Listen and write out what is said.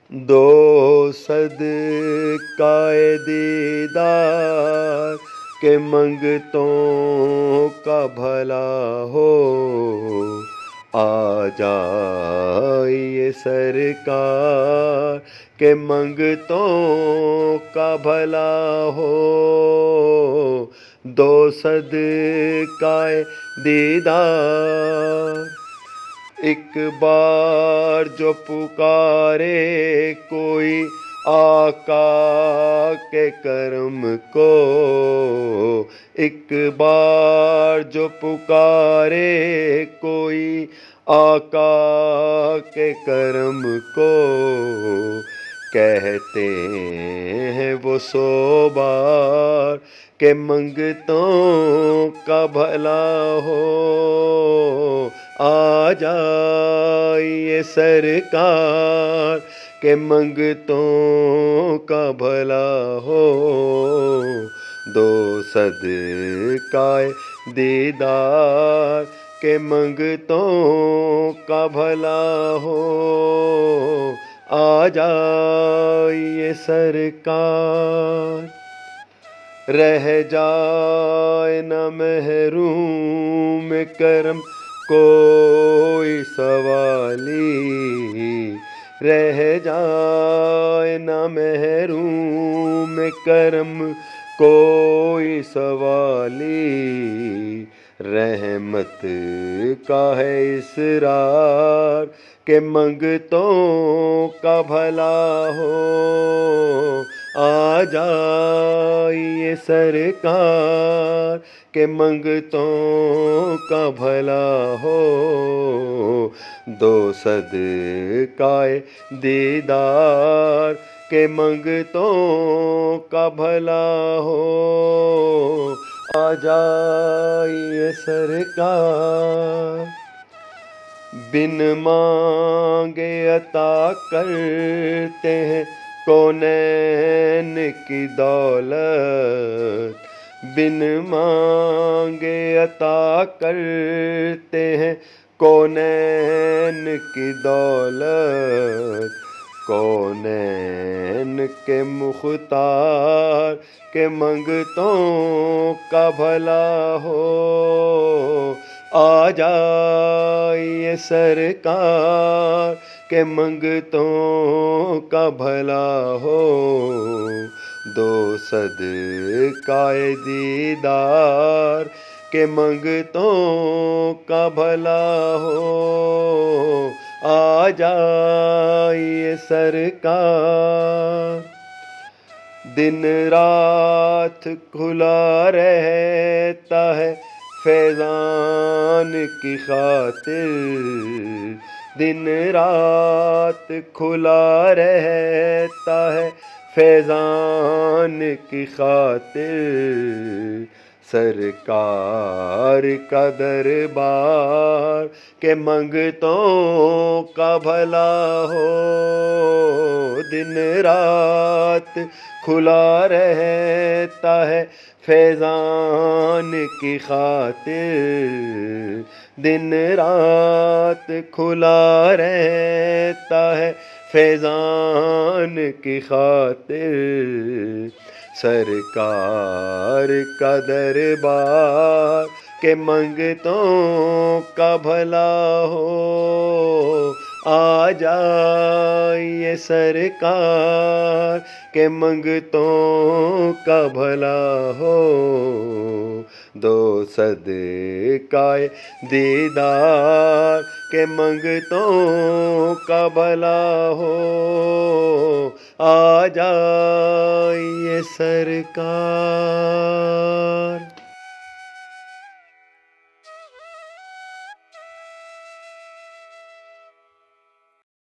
دو صدقہ دیدار کہ منگتوں کا بھلا ہو، آ جائیے سرکار کہ منگتوں کا بھلا ہو۔ دو صدقہ دیدار، ایک بار جو پکارے کوئی آقا کے کرم کو، ایک بار جو پکارے کوئی آقا کے کرم کو، کہتے ہیں وہ 100 بار کہ منگتوں کا بھلا ہو، آ جائیے سرکار کہ منگتوں کا بھلا ہو۔ دو صدقہ دیدار کہ منگتوں کا بھلا ہو، آ جائیے سرکار۔ رہ جائے نہ محروم کرم کوئی سوالی، رہ جائے نہ محروم کرم کوئی سوالی، رحمت کا ہے اصرار کہ منگتوں کا بھلا ہو، آ جائیے سرکار کہ منگتوں کا بھلا ہو۔ دو صدقہ دیدار کہ منگتوں کا بھلا ہو، آ جائیے سرکار۔ بن مانگے عطا کرتے ہیں کونین کی دولت، بن مانگے عطا کرتے ہیں کونین کی دولت، کونین کے مختار کہ منگتوں کا بھلا ہو، آ جائیے سرکار کہ منگتوں کا بھلا ہو۔ دو صدقہ دیدار کہ منگتوں کا بھلا ہو، آ جائیے سرکار۔ دن رات کھلا رہتا ہے فیضان کی خاطر، دن رات کھلا رہتا ہے فیضان کی خاطر، سرکار کا دربار کہ منگتوں کا بھلا ہو، دن رات کھلا رہتا ہے فیضان کی خاطر، دن رات کھلا رہتا ہے فیضان کی خاطر، سرکار کا دربار کہ منگتوں کا بھلا ہو، آ جائیے سرکار کہ منگتوں کا بھلا ہو۔ دو صدقہ دیدار کہ منگتوں کا بھلا ہو، آ جائیے سرکار۔